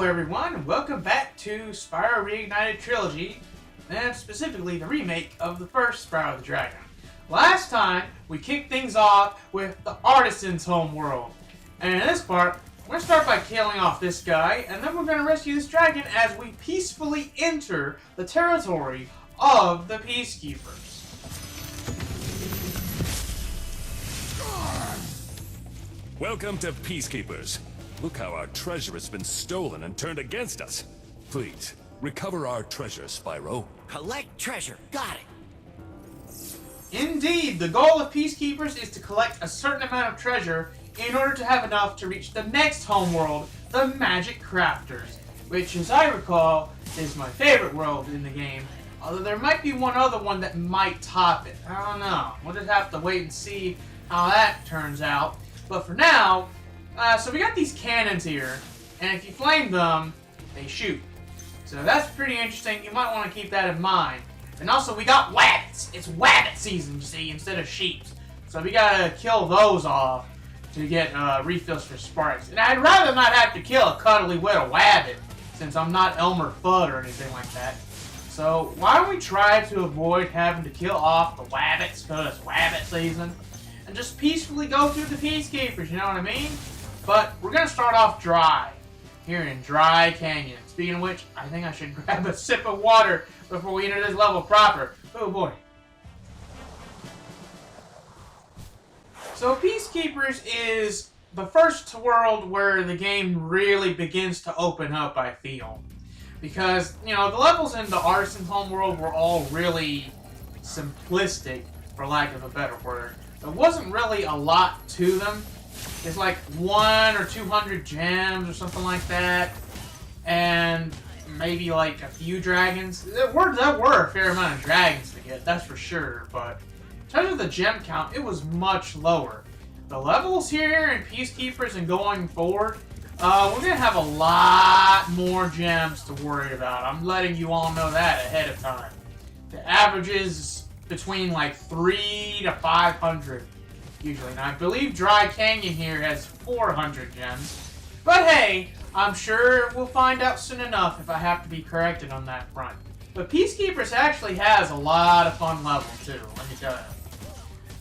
everyone, and welcome back to Spyro Reignited Trilogy, and specifically the remake of the first Spyro the Dragon. Last time, we kicked things off with the Artisan's homeworld, and in this part, we're going to start by killing off this guy, and then we're going to rescue this dragon as we peacefully enter the territory of the Peacekeepers. Welcome to Peacekeepers. Look how our treasure has been stolen and turned against us. Please, recover our treasure, Spyro. Collect treasure. Got it. Indeed, the goal of Peacekeepers is to collect a certain amount of treasure in order to have enough to reach the next homeworld, the Magic Crafters, which, as I recall, is my favorite world in the game, although there might be one other one that might top it. I don't know. We'll just have to wait and see how that turns out. But for now, so we got these cannons here, and if you flame them, they shoot. So that's pretty interesting. You might want to keep that in mind. And also, we got wabbits. It's wabbit season, you see, instead of sheeps. So we gotta kill those off to get refills for sparks. And I'd rather not have to kill a cuddly little wabbit, since I'm not Elmer Fudd or anything like that. So why don't we try to avoid having to kill off the wabbits, because it's wabbit season, and just peacefully go through the Peacekeepers, you know what I mean? But we're going to start off dry, here in Dry Canyon. Speaking of which, I think I should grab a sip of water before we enter this level proper. Oh boy. So Peacekeepers is the first world where the game really begins to open up, I feel. Because, you know, the levels in the Artisan's homeworld were all really simplistic, for lack of a better word. There wasn't really a lot to them. It's like 100 or 200 gems or something like that, and maybe like a few dragons. There were a fair amount of dragons to get, that's for sure, but in terms of the gem count, it was much lower. The levels here in Peacekeepers and going forward, we're going to have a lot more gems to worry about. I'm letting you all know that ahead of time. The average is between like 300 to 500 usually. And I believe Dry Canyon here has 400 gems. But hey, I'm sure we'll find out soon enough if I have to be corrected on that front. But Peacekeepers actually has a lot of fun levels too, let me tell you.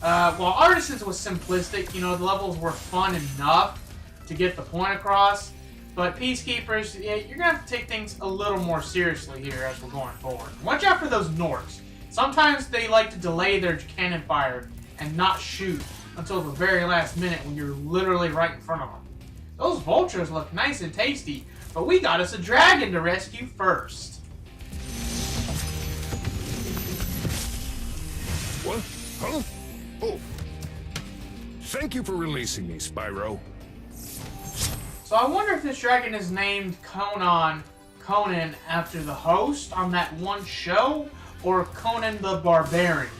While Artisans was simplistic, you know, the levels were fun enough to get the point across. But Peacekeepers, yeah, you're going to have to take things a little more seriously here as we're going forward. Watch out for those Norks. Sometimes they like to delay their cannon fire and not shoot until the very last minute when you're literally right in front of them. Those vultures look nice and tasty, but we got us a dragon to rescue first. What? Huh? Oh. Thank you for releasing me, Spyro. So I wonder if this dragon is named Conan after the host on that one show, or Conan the Barbarian.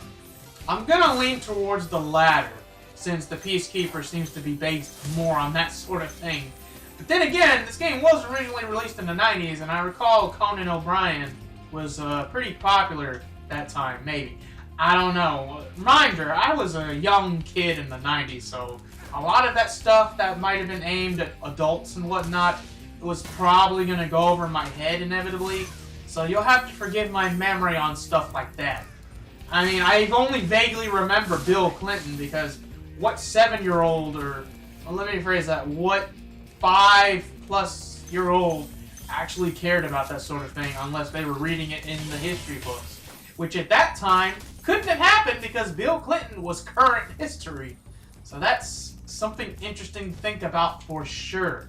I'm gonna lean towards the latter, since the Peacekeeper seems to be based more on that sort of thing. But then again, this game was originally released in the 90s, and I recall Conan O'Brien was pretty popular that time, maybe. I don't know. Reminder, I was a young kid in the 90s, so a lot of that stuff that might have been aimed at adults and whatnot was probably going to go over my head inevitably, so you'll have to forgive my memory on stuff like that. I mean, I only vaguely remember Bill Clinton because what 7-year-old, or well, let me rephrase that, what 5-plus-year-old actually cared about that sort of thing unless they were reading it in the history books, which at that time couldn't have happened because Bill Clinton was current history. So that's something interesting to think about for sure.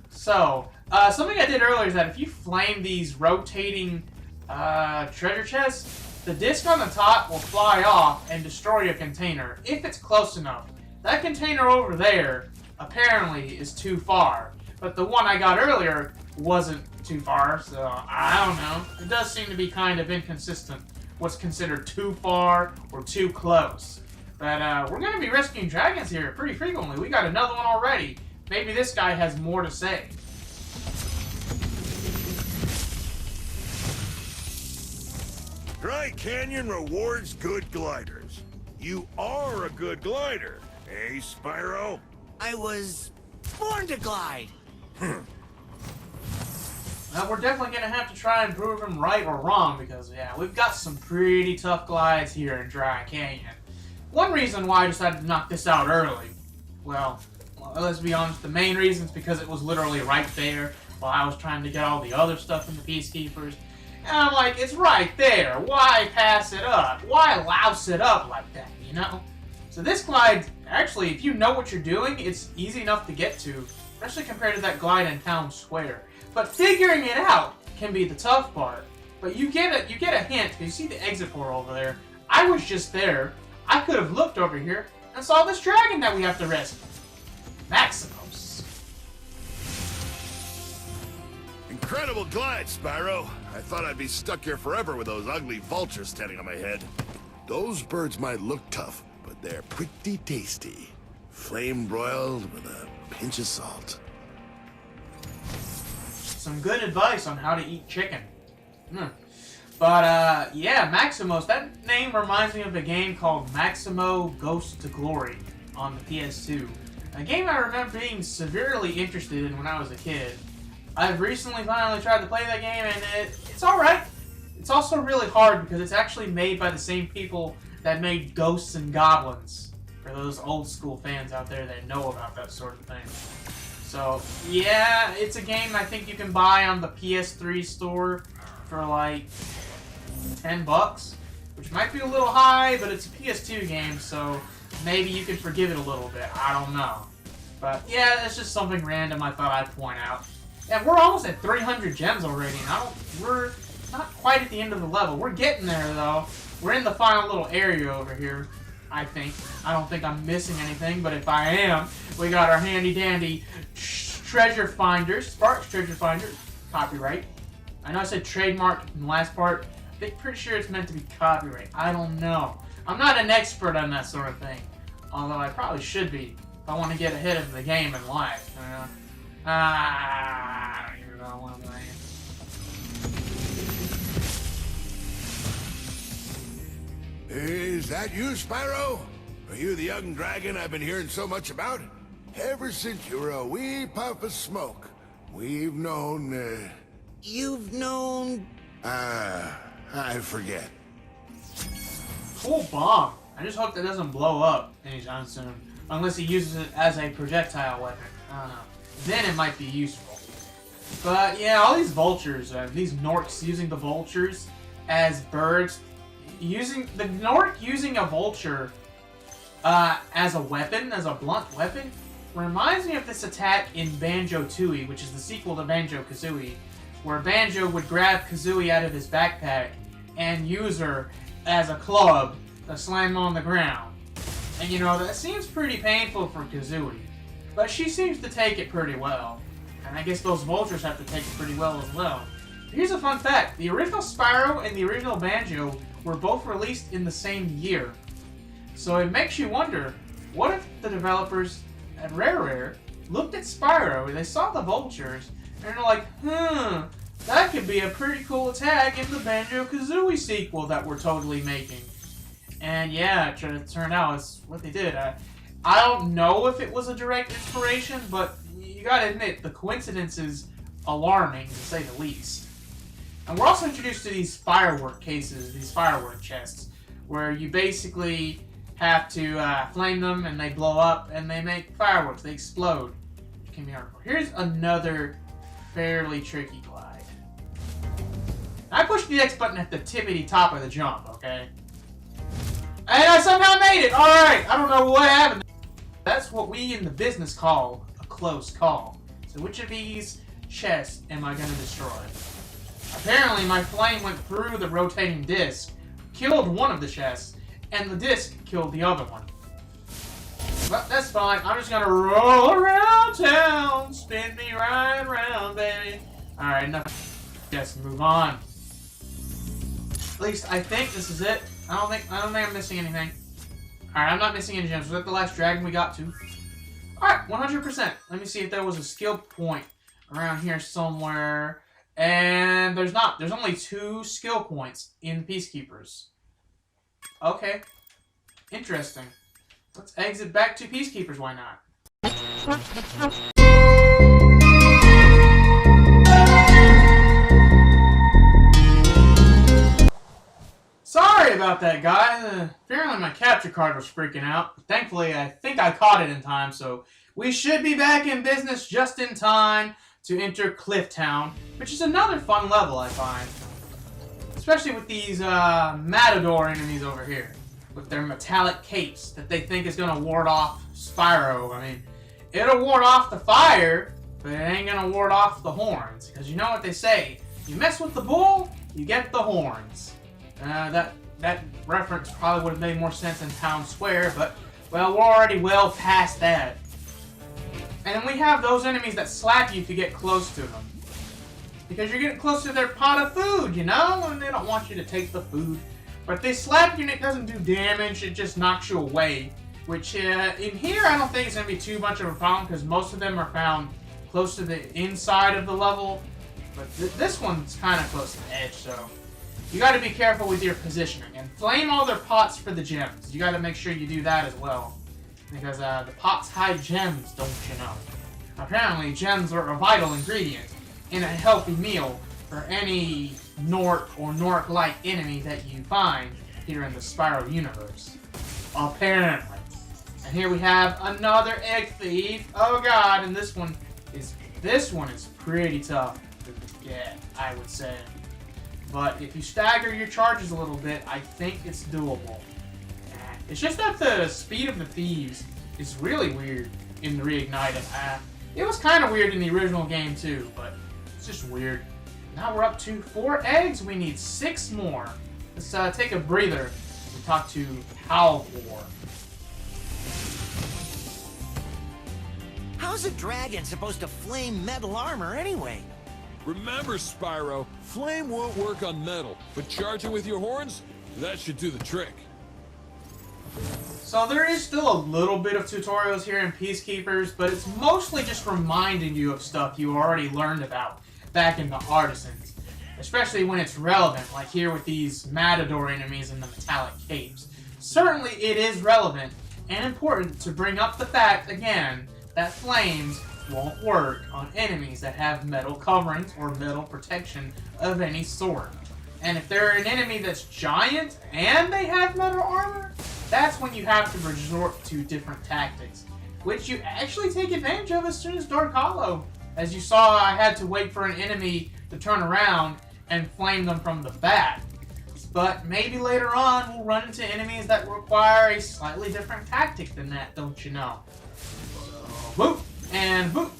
So, something I did earlier is that if you flame these rotating treasure chests, the disc on the top will fly off and destroy a container, if it's close enough. That container over there, apparently, is too far. But the one I got earlier wasn't too far, so I don't know. It does seem to be kind of inconsistent what's considered too far or too close. But we're going to be rescuing dragons here pretty frequently. We got another one already. Maybe this guy has more to say. Dry Canyon rewards good gliders. You are a good glider, eh, Spyro? I was born to glide. Now, we're definitely going to have to try and prove him right or wrong because, yeah, we've got some pretty tough glides here in Dry Canyon. One reason why I decided to knock this out early, well, let's be honest, the main reason is because it was literally right there while I was trying to get all the other stuff in the Peacekeepers. And I'm like, it's right there. Why pass it up? Why louse it up like that, you know? So this glide, actually, if you know what you're doing, it's easy enough to get to, especially compared to that glide in Town Square. But figuring it out can be the tough part. But you get a hint. You see the exit portal over there. I was just there. I could have looked over here and saw this dragon that we have to rescue. Maximos. Incredible glide, Spyro. I thought I'd be stuck here forever with those ugly vultures standing on my head. Those birds might look tough, but they're pretty tasty. Flame broiled with a pinch of salt. Some good advice on how to eat chicken. But, yeah, Maximos, that name reminds me of a game called Maximo Ghost to Glory on the PS2. A game I remember being severely interested in when I was a kid. I've recently finally tried to play that game, and it's alright. It's also really hard because it's actually made by the same people that made Ghosts and Goblins. For those old school fans out there that know about that sort of thing. So, yeah, it's a game I think you can buy on the PS3 store for like $10, which might be a little high, but it's a PS2 game, so maybe you can forgive it a little bit. I don't know. But, yeah, it's just something random I thought I'd point out. And we're almost at 300 gems already, and we're not quite at the end of the level. We're getting there, though. We're in the final little area over here, I think. I don't think I'm missing anything, but if I am, we got our handy-dandy treasure finder, Sparks treasure finder, copyright. I know I said trademark in the last part. I'm pretty sure it's meant to be copyright. I don't know. I'm not an expert on that sort of thing, although I probably should be if I want to get ahead of the game in life. I don't even know what I'm saying. Is that you, Spyro? Are you the young dragon I've been hearing so much about? Ever since you were a wee puff of smoke, we've known, You've known... I forget. Cool bomb. I just hope that doesn't blow up anytime soon. Unless he uses it as a projectile weapon. I don't know. Then it might be useful. But yeah, all these vultures, these Norks using the vultures as birds. The Nork using a vulture as a weapon, as a blunt weapon, reminds me of this attack in Banjo-Tooie, which is the sequel to Banjo-Kazooie, where Banjo would grab Kazooie out of his backpack and use her as a club to slam on the ground. And you know, that seems pretty painful for Kazooie, but she seems to take it pretty well. And I guess those vultures have to take it pretty well as well. Here's a fun fact. The original Spyro and the original Banjo were both released in the same year. So it makes you wonder, what if the developers at Rare looked at Spyro, they saw the vultures, and they're like, that could be a pretty cool attack in the Banjo-Kazooie sequel that we're totally making. And yeah, it turned out it's what they did. I don't know if it was a direct inspiration, but you gotta admit, the coincidence is alarming, to say the least. And we're also introduced to these firework cases, these firework chests, where you basically have to flame them, and they blow up, and they make fireworks. They explode. It can be hardcore. Here's another fairly tricky glide. I pushed the X button at the tippity top of the jump, okay? And I somehow made it! Alright, I don't know what happened. That's what we in the business call a close call. So which of these chests am I going to destroy? Apparently my flame went through the rotating disc, killed one of the chests, and the disc killed the other one. But that's fine. I'm just going to roll around town, spin me right around, baby. Alright, enough. Yes, move on. At least I think this is it. I don't think I'm missing anything. Alright, I'm not missing any gems. Was that the last dragon we got to? Alright, 100%. Let me see if there was a skill point around here somewhere. And there's not. There's only 2 skill points in Peacekeepers. Okay. Interesting. Let's exit back to Peacekeepers, why not? about that, guy. Apparently my capture card was freaking out. Thankfully, I think I caught it in time, so we should be back in business just in time to enter Clifftown, which is another fun level, I find. Especially with these Matador enemies over here, with their metallic capes that they think is going to ward off Spyro. I mean, it'll ward off the fire, but it ain't going to ward off the horns. Because you know what they say, you mess with the bull, you get the horns. That reference probably would have made more sense in Town Square, but, well, we're already well past that. And then we have those enemies that slap you if you get close to them. Because you're getting close to their pot of food, you know? And they don't want you to take the food. But if they slap you and it doesn't do damage, it just knocks you away. Which, in here, I don't think it's going to be too much of a problem, because most of them are found close to the inside of the level. But this one's kind of close to the edge, so you got to be careful with your positioning. And flame all their pots for the gems. You got to make sure you do that as well. Because the pots hide gems, don't you know? Apparently, gems are a vital ingredient in a healthy meal for any Nork or Nork-like enemy that you find here in the Spyro universe. Apparently. And here we have another egg thief. Oh god, and this one is pretty tough to get, I would say. But if you stagger your charges a little bit, I think it's doable. It's just that the speed of the thieves is really weird in the Reignited. It was kind of weird in the original game too, but it's just weird. Now we're up to 4 eggs. We need 6 more. Let's take a breather and talk to Halvor. How's a dragon supposed to flame metal armor anyway? Remember, Spyro, flame won't work on metal, but charge it with your horns, that should do the trick. So there is still a little bit of tutorials here in Peacekeepers, but it's mostly just reminding you of stuff you already learned about back in the Artisans. Especially when it's relevant, like here with these Matador enemies and the metallic capes. Certainly it is relevant and important to bring up the fact, again, that flames won't work on enemies that have metal coverings or metal protection of any sort. And if they're an enemy that's giant and they have metal armor, that's when you have to resort to different tactics, which you actually take advantage of as soon as Dark Hollow. As you saw, I had to wait for an enemy to turn around and flame them from the back. But maybe later on we'll run into enemies that require a slightly different tactic than that, don't you know? So, boop and boop.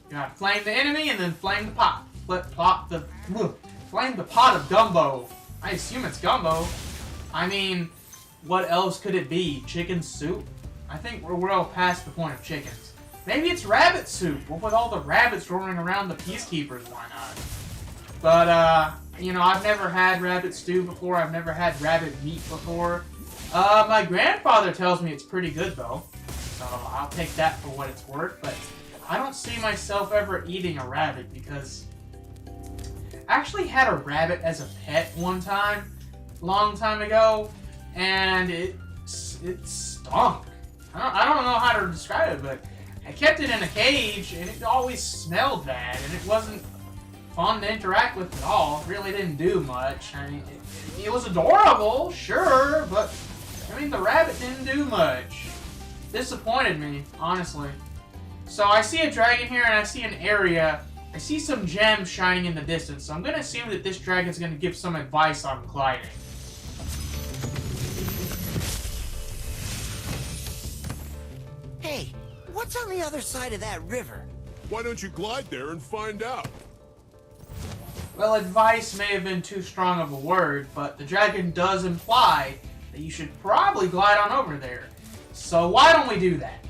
You gotta flame the enemy and then flame the pot. Flame the pot of gumbo. I assume it's gumbo. I mean, what else could it be? Chicken soup? I think we're well past the point of chickens. Maybe it's rabbit soup. Well, with all the rabbits roaming around the Peacekeepers, why not? But, you know, I've never had rabbit stew before. I've never had rabbit meat before. My grandfather tells me it's pretty good, though. So I'll take that for what it's worth. But I don't see myself ever eating a rabbit because I actually had a rabbit as a pet one time, long time ago, and it stunk. I don't know how to describe it, but I kept it in a cage, and it always smelled bad, and it wasn't fun to interact with at all. It really didn't do much. I mean, it was adorable, sure, but I mean, the rabbit didn't do much. Disappointed me, honestly. So I see a dragon here, and I see an area. I see some gems shining in the distance, so I'm going to assume that this dragon's going to give some advice on gliding. Hey, what's on the other side of that river? Why don't you glide there and find out? Well, advice may have been too strong of a word, but the dragon does imply that you should probably glide on over there. So why don't we do that?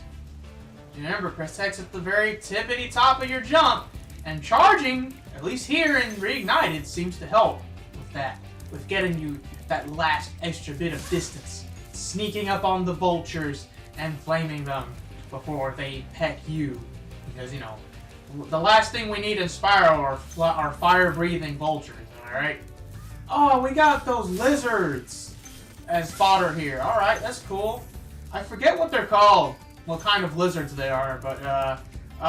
Remember, press X at the very tippity top of your jump, and charging, at least here in Reignited, seems to help with that. With getting you that last extra bit of distance. Sneaking up on the vultures and flaming them before they peck you. Because, you know, the last thing we need in Spyro are fire-breathing vultures, alright? Oh, we got those lizards as fodder here. Alright, that's cool. I forget what they're called, what kind of lizards they are, but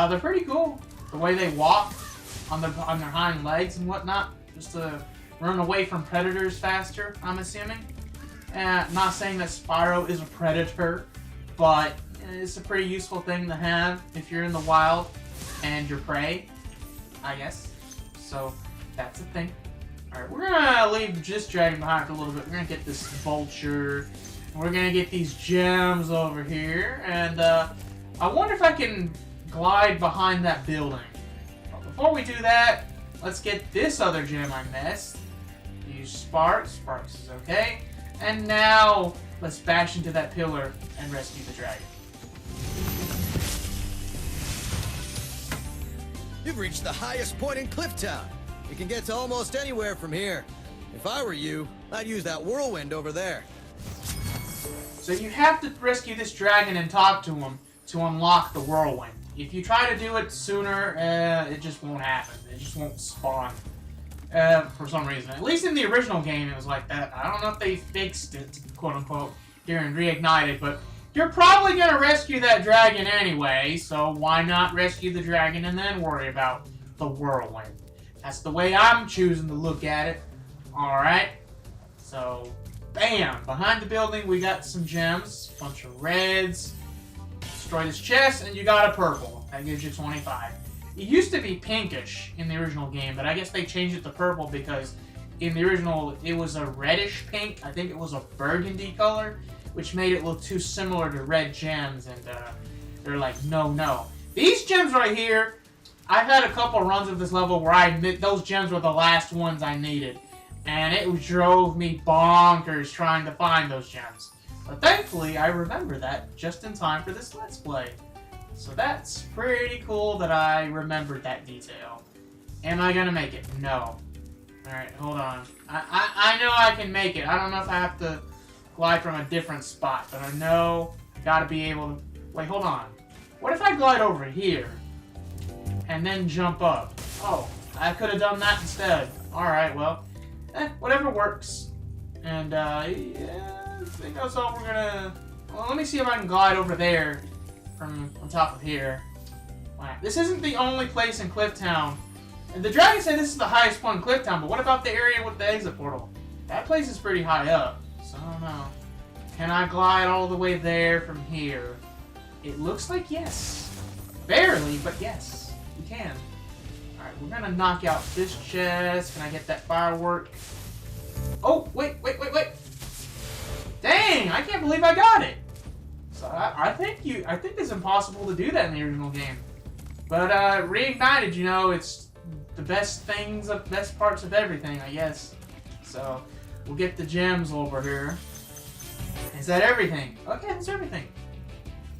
they're pretty cool. The way they walk on their hind legs and whatnot, just to run away from predators faster, I'm assuming. Not saying that Spyro is a predator, but it's a pretty useful thing to have if you're in the wild and you're prey, I guess. So that's a thing. Alright, we're gonna leave this dragon behind for a little bit. We're gonna get this vulture. We're gonna get these gems over here. And I wonder if I can glide behind that building. But before we do that, let's get this other gem I missed. Use Sparks. Sparks is okay. And now, let's bash into that pillar and rescue the dragon. You've reached the highest point in Clifftown. You can get to almost anywhere from here. If I were you, I'd use that whirlwind over there. So you have to rescue this dragon and talk to him to unlock the whirlwind. If you try to do it sooner, it just won't happen. It just won't spawn. For some reason. At least in the original game it was like that. I don't know if they fixed it, quote unquote, here in Reignited, but you're probably going to rescue that dragon anyway, so why not rescue the dragon and then worry about the whirlwind? That's the way I'm choosing to look at it. Alright. So, bam! Behind the building we got some gems, a bunch of reds. Destroy this chest and you got a purple. That gives you 25. It used to be pinkish in the original game, but I guess they changed it to purple because in the original it was a reddish pink. I think it was a burgundy color, which made it look too similar to red gems, and they're like, no. These gems right here, I've had a couple runs of this level where those gems were the last ones I needed, and it drove me bonkers trying to find those gems. But thankfully, I remember that just in time for this Let's Play. So that's pretty cool that I remembered that detail. Am I gonna make it? No. Alright, hold on. I know I can make it. I don't know if I have to glide from a different spot, but I know I gotta be able to... Wait, hold on. What if I glide over here and then jump up? Oh, I could have done that instead. Alright, well, whatever works. And, yeah, I think that's all we're gonna... Well, let me see if I can glide over there from on top of here. Wow. This isn't the only place in Clifftown. And the dragon said this is the highest point in Clifftown, but what about the area with the exit portal? That place is pretty high up, so I don't know. Can I glide all the way there from here? It looks like yes. Barely, but yes, we can. Alright, we're gonna knock out this chest. Can I get that firework? Oh, wait. Dang, I can't believe I got it. So I think it's impossible to do that in the original game. But Reignited, you know, it's the best parts of everything, I guess. So we'll get the gems over here. Is that everything? Okay, that's everything.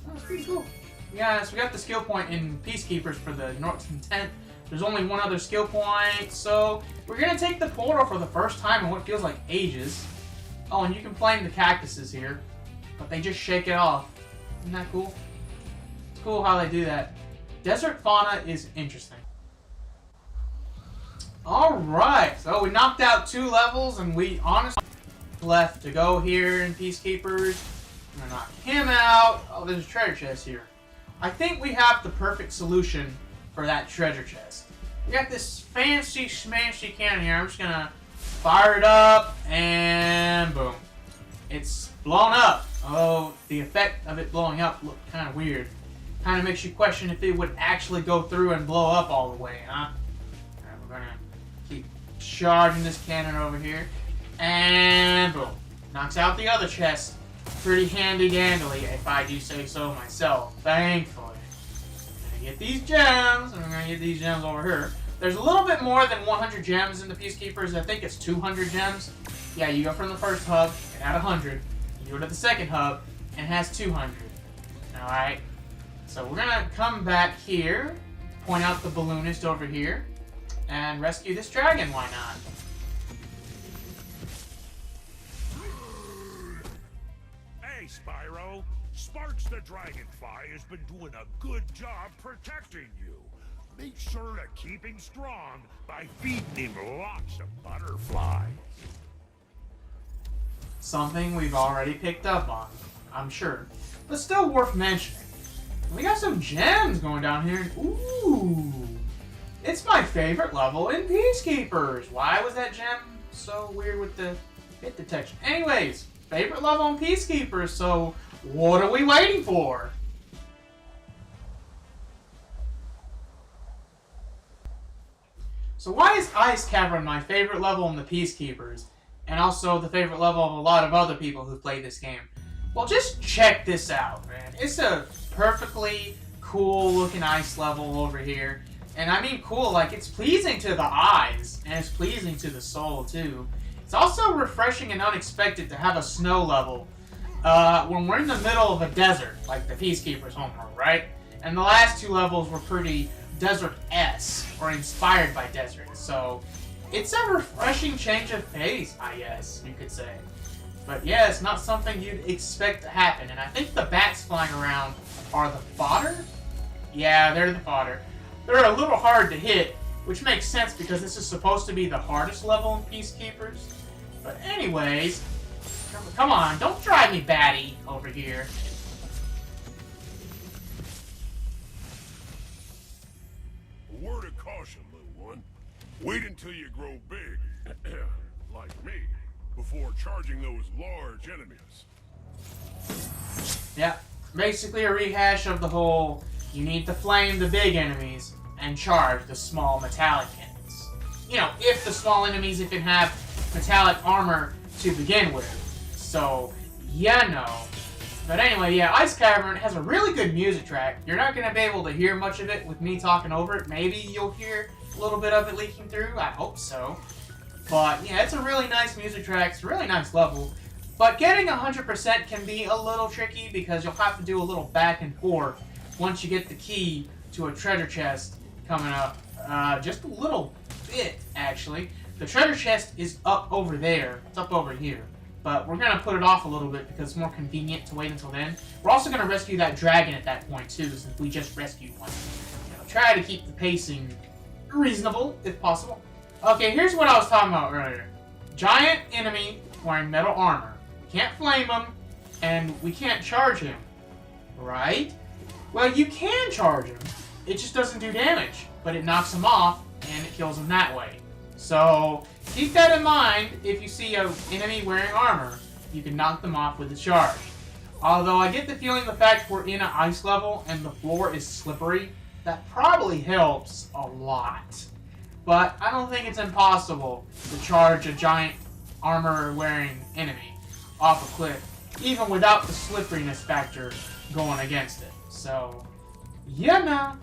Oh, that's pretty cool. Yeah, so we got the skill point in Peacekeepers for the North Intent. There's only one other skill point, so we're gonna take the portal for the first time in what feels like ages. Oh, and you can flame the cactuses here, but they just shake it off. Isn't that cool? It's cool how they do that. Desert fauna is interesting. Alright, so we knocked out 2 levels, and we honestly left to go here in Peacekeepers. I'm gonna knock him out. Oh, there's a treasure chest here. I think we have the perfect solution for that treasure chest. We got this fancy schmancy cannon here. I'm just gonna fire it up, and boom. It's blown up. Oh, the effect of it blowing up looked kind of weird. Kind of makes you question if it would actually go through and blow up all the way, huh? Alright, we're gonna keep charging this cannon over here. And boom. Knocks out the other chest. Pretty handy-dandily, if I do say so myself. Thankfully. I'm gonna get these gems, and we're gonna get these gems over here. There's a little bit more than 100 gems in the Peacekeepers. I think it's 200 gems. Yeah, you go from the first hub, it had 100. You go to the second hub, and it has 200. Alright. So we're gonna come back here, point out the balloonist over here, and rescue this dragon, why not? Hey, Spyro. Sparks the Dragonfly has been doing a good job protecting you. Make sure to keep him strong by feeding him lots of butterflies. Something we've already picked up on, I'm sure. But still worth mentioning. We got some gems going down here. Ooh! It's my favorite level in Peacekeepers. Why was that gem so weird with the hit detection? Anyways, favorite level in Peacekeeper, so what are we waiting for? So why is Ice Cavern my favorite level in the Peacekeepers, and also the favorite level of a lot of other people who've played this game? Well, just check this out, man. It's a perfectly cool looking ice level over here. And I mean cool, like it's pleasing to the eyes, and it's pleasing to the soul too. It's also refreshing and unexpected to have a snow level when we're in the middle of a desert, like the Peacekeeper's homeworld, right? And the last two levels were pretty desert-esque, or inspired by desert. So it's a refreshing change of pace, I guess you could say. But yeah, it's not something you'd expect to happen. And I think the bats flying around are the fodder? Yeah, they're the fodder. They're a little hard to hit, which makes sense because this is supposed to be the hardest level in Peacekeepers. But anyways, come on, don't drive me batty over here. A word of caution, little one. Wait until you grow big, like me, before charging those large enemies. Yeah, basically a rehash of the whole, you need to flame the big enemies and charge the small metallic enemies. You know, if the small enemies even have metallic armor to begin with. So, yeah, no. But anyway, yeah, Ice Cavern has a really good music track. You're not going to be able to hear much of it with me talking over it. Maybe you'll hear a little bit of it leaking through. I hope so. But, yeah, it's a really nice music track. It's a really nice level. But getting 100% can be a little tricky because you'll have to do a little back and forth once you get the key to a treasure chest coming up. Just a little bit, actually. The treasure chest is up over there. It's up over here. But we're going to put it off a little bit because it's more convenient to wait until then. We're also going to rescue that dragon at that point, too, since we just rescued one. You know, try to keep the pacing reasonable, if possible. Okay, here's what I was talking about earlier. Giant enemy wearing metal armor. We can't flame him, and we can't charge him. Right? Well, you can charge him. It just doesn't do damage. But it knocks him off, and it kills him that way. So, keep that in mind. If you see an enemy wearing armor, you can knock them off with a charge. Although I get the feeling the fact we're in an ice level and the floor is slippery, that probably helps a lot. But I don't think it's impossible to charge a giant armor-wearing enemy off a cliff, even without the slipperiness factor going against it. So, yeah, man.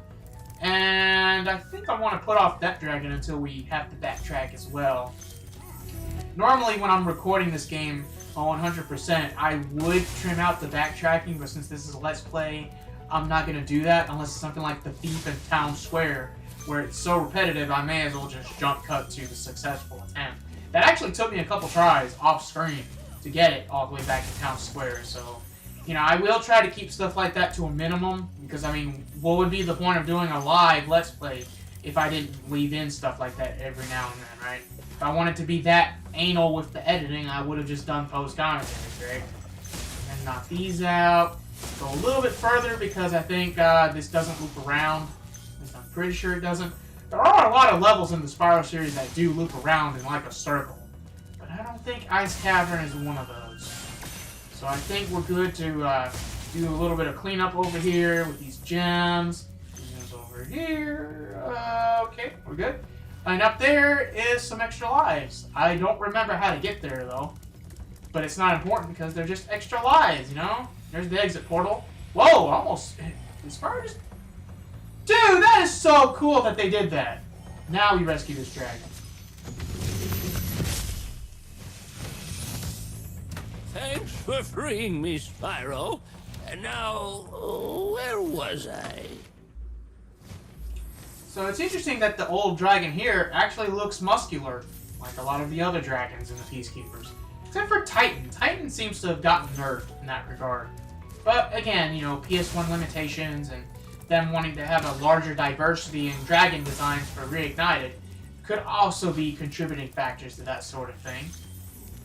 And I think I want to put off that dragon until we have to backtrack as well. Normally, when I'm recording this game on 100%, I would trim out the backtracking, but since this is a Let's Play, I'm not going to do that unless it's something like the Thief in Town Square, where it's so repetitive, I may as well just jump cut to the successful attempt. That actually took me a couple tries off screen to get it all the way back to Town Square, so... You know, I will try to keep stuff like that to a minimum, because, I mean, what would be the point of doing a live Let's Play if I didn't weave in stuff like that every now and then, right? If I wanted to be that anal with the editing, I would have just done post-commentaries, right? And knock these out. Go a little bit further, because I think this doesn't loop around. At least I'm pretty sure it doesn't. There are a lot of levels in the Spyro series that do loop around in, like, a circle. But I don't think Ice Cavern is one of those. So I think we're good to do a little bit of cleanup over here with these gems. Gems over here. Okay, we're good. And up there is some extra lives. I don't remember how to get there, though. But it's not important because they're just extra lives, you know? There's the exit portal. Whoa, almost... Is Spyro just... Dude, that is so cool that they did that. Now we rescue this dragon. Thanks for freeing me, Spyro. And now, where was I? So it's interesting that the old dragon here actually looks muscular, like a lot of the other dragons in the Peacekeepers. Except for Titan. Titan seems to have gotten nerfed in that regard. But again, you know, PS1 limitations and them wanting to have a larger diversity in dragon designs for Reignited could also be contributing factors to that sort of thing.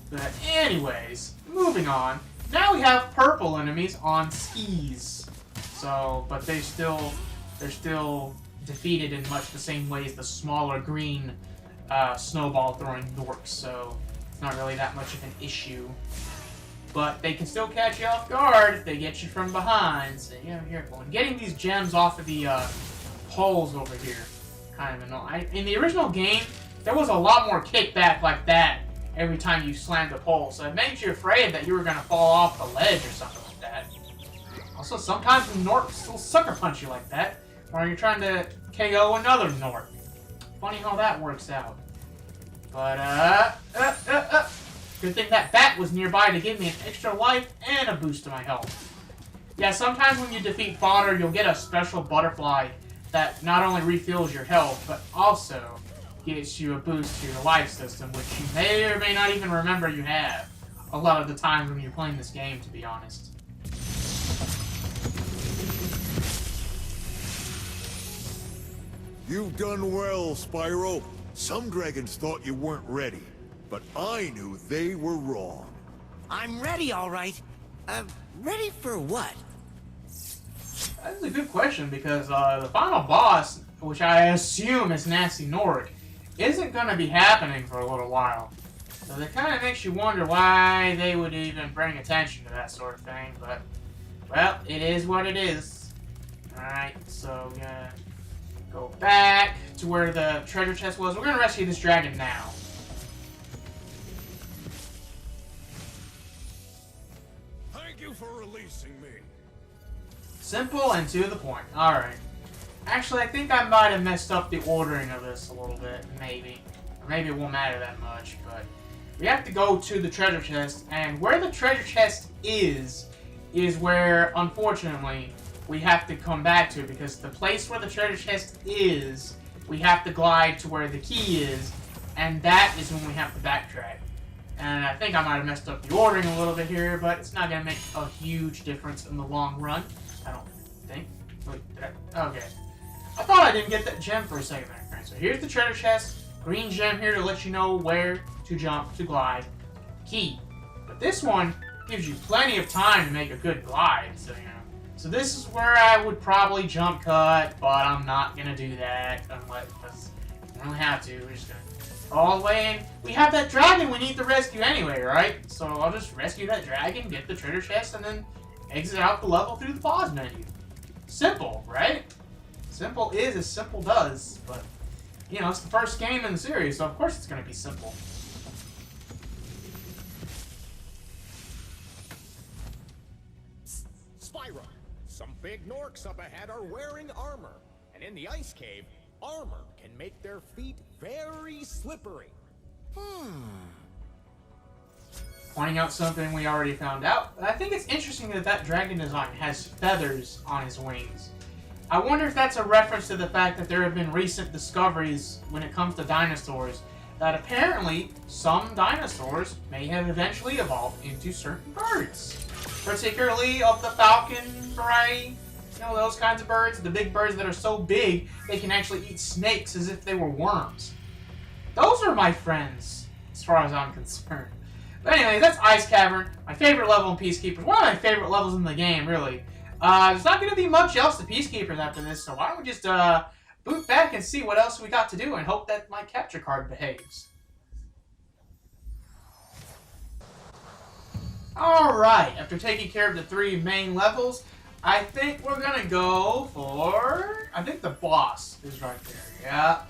But anyways, moving on. Now we have purple enemies on skis. So, but they're still defeated in much the same way as the smaller green snowball throwing dorks. So it's not really that much of an issue. but they can still catch you off guard if they get you from behind. So you gotta be careful. And getting these gems off of the poles over here, kind of annoying. In the original game, there was a lot more kickback like that every time you slammed the pole, so it made you afraid that you were gonna fall off the ledge or something like that. Also, sometimes the Norks will sucker punch you like that, or you're trying to KO another Nork. Funny how that works out. But, good thing that bat was nearby to give me an extra life and a boost to my health. Yeah, sometimes when you defeat fodder, you'll get a special butterfly that not only refills your health, but also gets you a boost to your life system, which you may or may not even remember you have a lot of the times when you're playing this game, to be honest. You've done well, Spyro. Some dragons thought you weren't ready, but I knew they were wrong. I'm ready, all right. Ready for what? That's a good question, because the final boss, which I assume is Nasty Nork, isn't going to be happening for a little while. So that kind of makes you wonder why they would even bring attention to that sort of thing, but, well, it is what it is. Alright, so we're gonna go back to where the treasure chest was. We're gonna rescue this dragon now. Thank you for releasing me. Simple and to the point. Alright. Actually, I think I might have messed up the ordering of this a little bit, maybe. Or maybe it won't matter that much, but we have to go to the treasure chest, and where the treasure chest is where, unfortunately, we have to come back to, because the place where the treasure chest is, we have to glide to where the key is, and that is when we have to backtrack. And I think I might have messed up the ordering a little bit here, but it's not going to make a huge difference in the long run. I don't think. Wait, did I? Okay. I thought I didn't get that gem for a second there. Alright, so here's the treasure chest. Green gem here to let you know where to jump, to glide. Key. But this one gives you plenty of time to make a good glide, so, you know. So this is where I would probably jump cut, but I'm not going to do that because I don't have to. We're just going to go all the way in. We have that dragon we need to rescue anyway, right? So I'll just rescue that dragon, get the treasure chest, and then exit out the level through the pause menu. Simple, right? Simple is as simple does, but, you know, it's the first game in the series, so of course it's going to be simple. Spyro, some big Norks up ahead are wearing armor, and in the ice cave, armor can make their feet very slippery. Pointing out something we already found out, I think it's interesting that that dragon design has feathers on his wings. I wonder if that's a reference to the fact that there have been recent discoveries when it comes to dinosaurs, that apparently some dinosaurs may have eventually evolved into certain birds. Particularly of the falcon variety, you know, those kinds of birds, the big birds that are so big they can actually eat snakes as if they were worms. Those are my friends, as far as I'm concerned. But anyway, that's Ice Cavern, my favorite level in Peacekeepers. One of my favorite levels in the game, really. There's not going to be much else to Peacekeepers after this, so why don't we just boot back and see what else we got to do and hope that my capture card behaves. Alright, after taking care of the 3 main levels, I think we're going to go for... I think the boss is right there, yeah.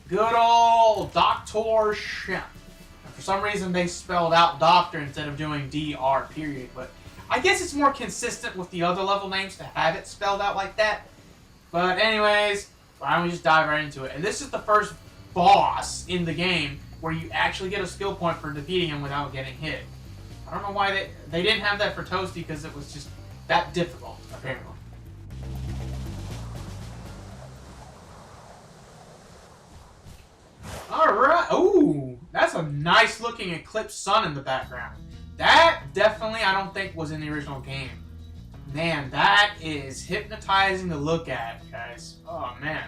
Good old Dr. Shemp. For some reason, they spelled out Doctor instead of doing DR, period. But I guess it's more consistent with the other level names to have it spelled out like that. But anyways, why don't we just dive right into it. And this is the first boss in the game where you actually get a skill point for defeating him without getting hit. I don't know why they didn't have that for Toasty, because it was just that difficult, apparently. Alright, ooh, that's a nice looking eclipsed sun in the background. That definitely, I don't think, was in the original game. Man, that is hypnotizing to look at, guys. Oh, man.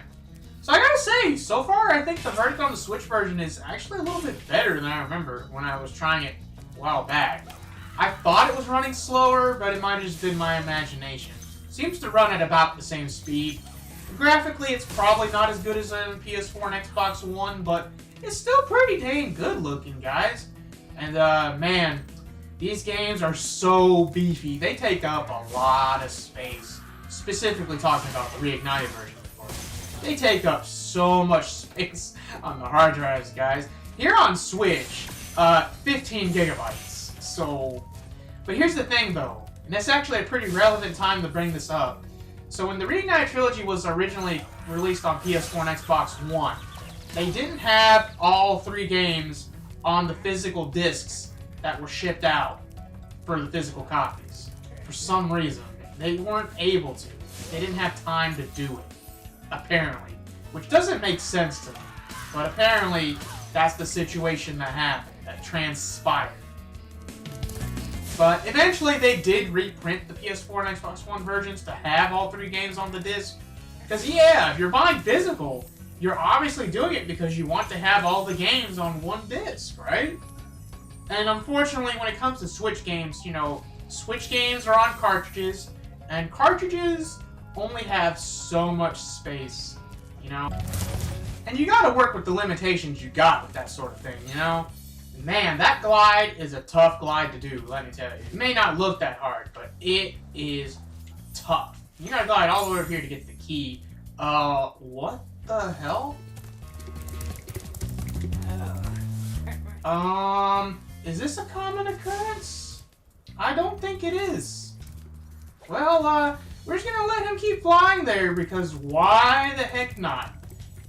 So I gotta say, so far, I think the verdict on the Switch version is actually a little bit better than I remember when I was trying it a while back. I thought it was running slower, but it might have just been my imagination. Seems to run at about the same speed. Graphically, it's probably not as good as on PS4 and Xbox One, but it's still pretty dang good looking, guys. And, man, These games are so beefy. They take up a lot of space. Specifically talking about the reignited version, of course. They take up so much space on the hard drives, guys. Here on Switch, 15 gigabytes. So, but here's the thing, though. And that's actually a pretty relevant time to bring this up. So when the Reignited Trilogy was originally released on PS4 and Xbox One, they didn't have all 3 games on the physical discs that were shipped out for the physical copies. For some reason, they weren't able to. They didn't have time to do it, apparently. Which doesn't make sense to them. But apparently, that's the situation that happened, that transpired. But eventually they did reprint the PS4 and Xbox One versions to have all 3 games on the disc. Because yeah, if you're buying physical, you're obviously doing it because you want to have all the games on one disc, right? And unfortunately, when it comes to Switch games, you know, Switch games are on cartridges, and cartridges only have so much space, you know? And you gotta work with the limitations you got with that sort of thing, you know? Man, that glide is a tough glide to do, let me tell you. It may not look that hard, but it is tough. You gotta glide all the way over here to get the key. What the hell? Is this a common occurrence? I don't think it is. Well, we're just gonna let him keep flying there, because why the heck not?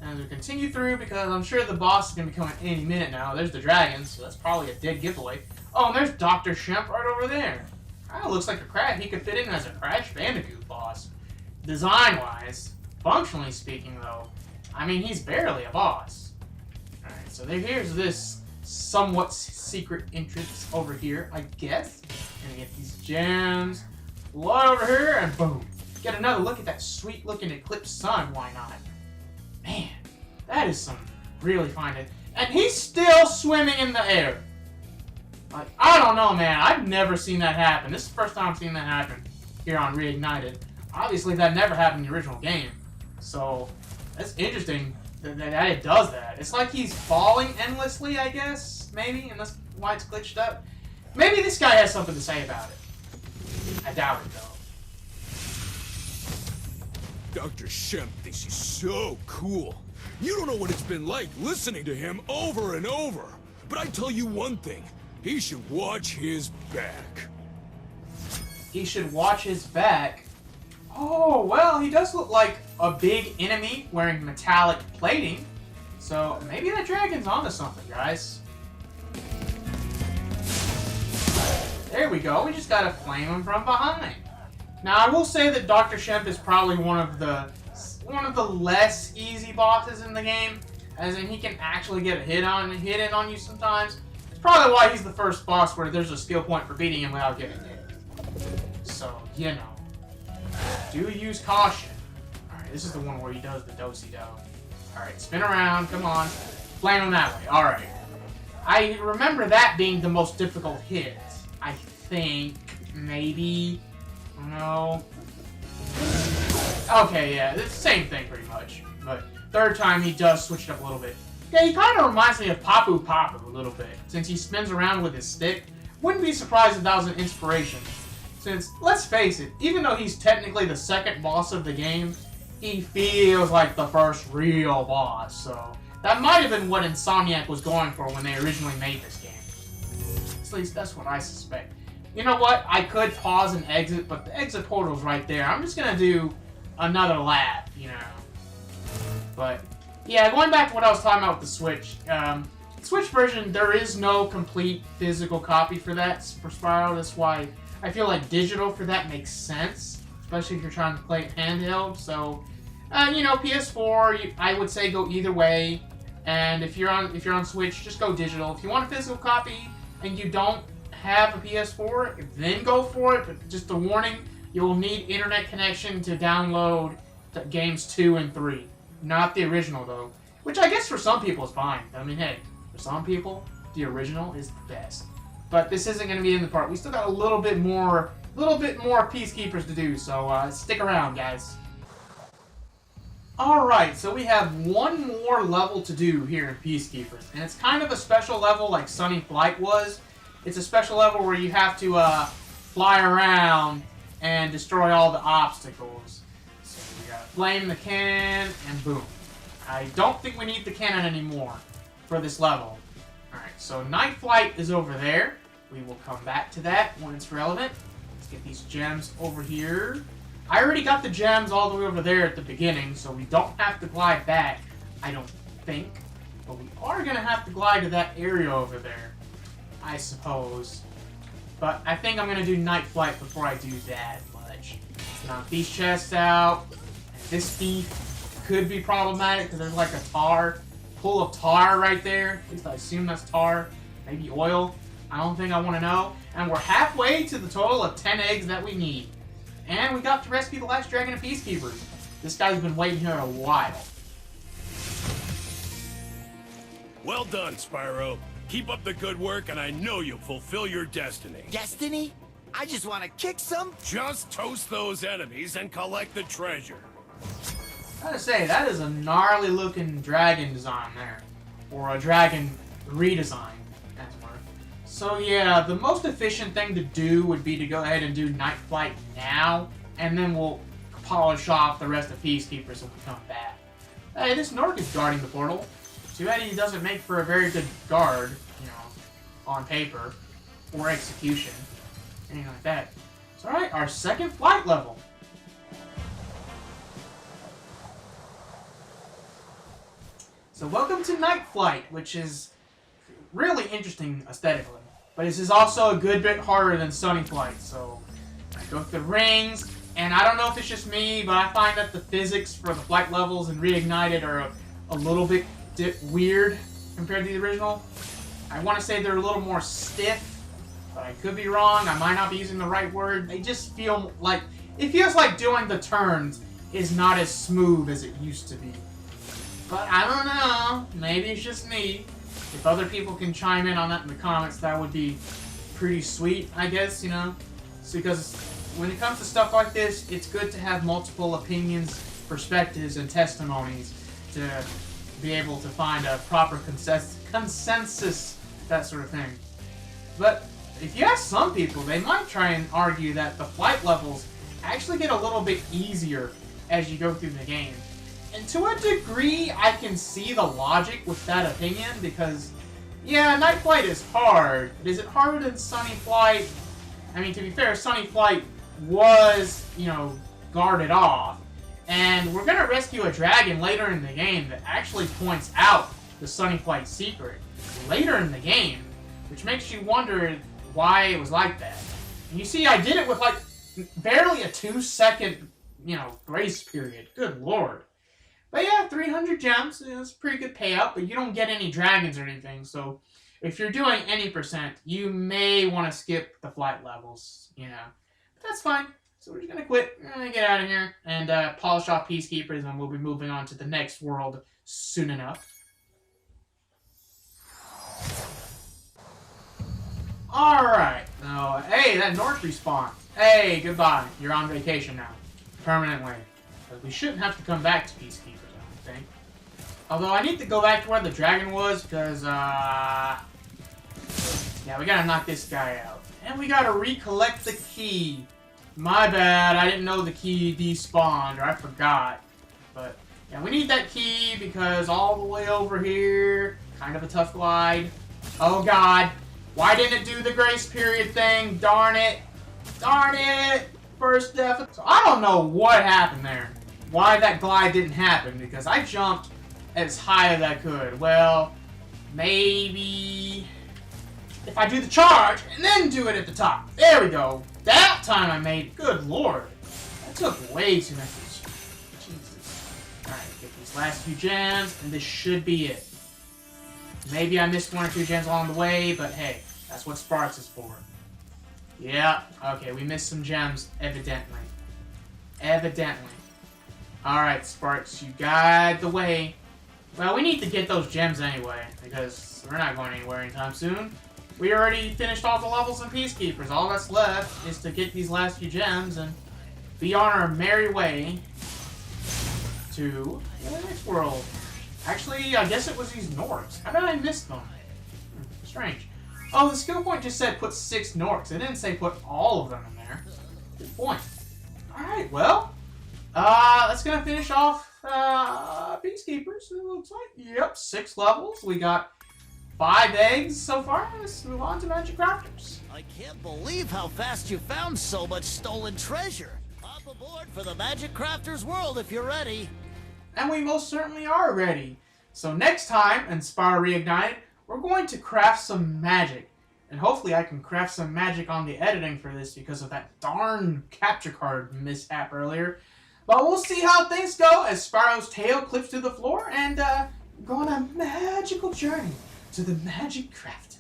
As we continue through, because I'm sure the boss is going to be coming any minute now. There's the dragons, so that's probably a dead giveaway. Oh, and there's Dr. Shemp right over there. Kind of looks like a crab. He could fit in as a Crash Bandicoot boss. Design-wise, functionally speaking, though, I mean, he's barely a boss. Alright, so here's this somewhat secret entrance over here, I guess. Gonna get these gems. Fly over here, and boom. Get another look at that sweet-looking eclipse sun, why not? Man, that is some really fine. And he's still swimming in the air. Like, I don't know, man. I've never seen that happen. This is the first time I've seen that happen here on Reignited. Obviously, that never happened in the original game. So, that's interesting that it does that. It's like he's falling endlessly, I guess, maybe, and that's why it's glitched up. Maybe this guy has something to say about it. I doubt it, though. Dr. Shemp thinks he's so cool. You don't know what it's been like listening to him over and over. But I tell you one thing, he should watch his back. He should watch his back? Oh, well, he does look like a big enemy wearing metallic plating. So maybe that dragon's onto something, guys. There we go, we just gotta flame him from behind. Now, I will say that Dr. Shemp is probably one of the less easy bosses in the game, as in he can actually get a hit in on you sometimes. It's probably why he's the first boss where there's a skill point for beating him without getting hit. So, you know, do use caution. Alright, this is the one where he does the do-si-do. Alright, spin around, come on. Flame him that way, alright. I remember that being the most difficult hit. I think, maybe... No. Okay, yeah, it's the same thing pretty much. But third time he does switch it up a little bit. Yeah, he kind of reminds me of Papu Papu a little bit, since he spins around with his stick. Wouldn't be surprised if that was an inspiration. Since, let's face it, even though he's technically the second boss of the game, he feels like the first real boss, so... That might have been what Insomniac was going for when they originally made this game. At least that's what I suspect. You know what? I could pause and exit, but the exit portal's right there. I'm just gonna do another lap, you know. But, yeah, going back to what I was talking about with the Switch. Switch version, there is no complete physical copy for that, for Spyro. That's why I feel like digital for that makes sense. Especially if you're trying to play it handheld. So, you know, PS4, I would say go either way. And if you're on Switch, just go digital. If you want a physical copy and you don't have a PS4, then go for it. But just a warning, you will need internet connection to download the games 2 and 3. Not the original, though. Which I guess for some people is fine. I mean, hey, for some people, the original is the best. But this isn't going to be in the part. We still got a little bit more Peacekeepers to do, so stick around, guys. Alright, so we have one more level to do here in Peacekeepers. And it's kind of a special level like Sunny Flight was, It's a special level where you have to fly around and destroy all the obstacles. So we gotta flame the cannon, and boom. I don't think we need the cannon anymore for this level. Alright, so Night Flight is over there. We will come back to that when it's relevant. Let's get these gems over here. I already got the gems all the way over there at the beginning, so we don't have to glide back, I don't think. But we are going to have to glide to that area over there, I suppose. But I think I'm going to do Night Flight before I do that much. Knock these chests out. And this thief could be problematic because there's like a pool of tar right there. At least I assume that's tar. Maybe oil. I don't think I want to know. And we're halfway to the total of 10 eggs that we need. And we got to rescue the last dragon of Peacekeepers. This guy's been waiting here a while. Well done, Spyro. Keep up the good work, and I know you'll fulfill your destiny. Destiny? I just want to kick some. Just toast those enemies and collect the treasure. I gotta say, that is a gnarly looking dragon design there. Or a dragon redesign, as it were. So yeah, the most efficient thing to do would be to go ahead and do Night Flight now, and then we'll polish off the rest of Peacekeepers when we come back. Hey, this Nork is guarding the portal. Too bad he doesn't make for a very good guard, you know, on paper, or execution, anything like that. It's alright, our second flight level. So welcome to Night Flight, which is really interesting aesthetically. But this is also a good bit harder than Sunny Flight, so I go through the rings, and I don't know if it's just me, but I find that the physics for the flight levels and Reignited are a little bit weird compared to the original. I want to say they're a little more stiff, but I could be wrong. I might not be using the right word. They just feel like, it feels like doing the turns is not as smooth as it used to be. But I don't know. Maybe it's just me. If other people can chime in on that in the comments, that would be pretty sweet, I guess, you know? So because when it comes to stuff like this, it's good to have multiple opinions, perspectives, and testimonies to be able to find a proper consensus, that sort of thing. But if you ask some people, they might try and argue that the flight levels actually get a little bit easier as you go through the game. And to a degree, I can see the logic with that opinion, because, yeah, Night Flight is hard, but is it harder than Sunny Flight? I mean, to be fair, Sunny Flight was, you know, guarded off. And we're going to rescue a dragon later in the game that actually points out the Sunny Flight secret later in the game, which makes you wonder why it was like that. And you see, I did it with, like, barely a 2-second, you know, grace period. Good lord. But yeah, 300 gems is a pretty good payout, but you don't get any dragons or anything, so if you're doing any percent, you may want to skip the flight levels, you know. But that's fine. So we're just going to quit. We're going to get out of here and polish off Peacekeepers, and we'll be moving on to the next world soon enough. Alright. Now, hey, that North respawn. Hey, goodbye. You're on vacation now. Permanently. But we shouldn't have to come back to Peacekeepers, I don't think. Although I need to go back to where the dragon was, because, yeah, we gotta knock this guy out. And we gotta recollect the key. My bad, I didn't know the key despawned, or I forgot. But, yeah, we need that key, because all the way over here, kind of a tough glide. Oh god, why didn't it do the grace period thing? Darn it. Darn it! First death. So I don't know what happened there. Why that glide didn't happen, because I jumped as high as I could. Well, maybe if I do the charge and then do it at the top. There we go. That time I made it. Good lord. That took way too much. Jesus. Alright, get these last few gems, and this should be it. Maybe I missed 1 or 2 gems along the way, but hey, that's what Sparks is for. Yeah, okay, we missed some gems, evidently. Evidently. Alright, Sparks, you guide the way. Well, we need to get those gems anyway, because we're not going anywhere anytime soon. We already finished all the levels in Peacekeepers. All that's left is to get these last few gems and be on our merry way to the next world. Actually, I guess it was these Norks. How did I miss them? Strange. Oh, the skill point just said put 6 Norks. It didn't say put all of them in there. Good point. Alright, well, that's gonna finish off Peacekeepers. It looks like, yep, 6 levels. We got 5 eggs so far. Let's move on to Magic Crafters. I can't believe how fast you found so much stolen treasure. Hop aboard for the Magic Crafters world if you're ready. And we most certainly are ready. So next time in Spyro Reignited, we're going to craft some magic. And hopefully I can craft some magic on the editing for this because of that darn capture card mishap earlier. But we'll see how things go as Spyro's tail clips to the floor and go on a magical journey to the Magic Crafters.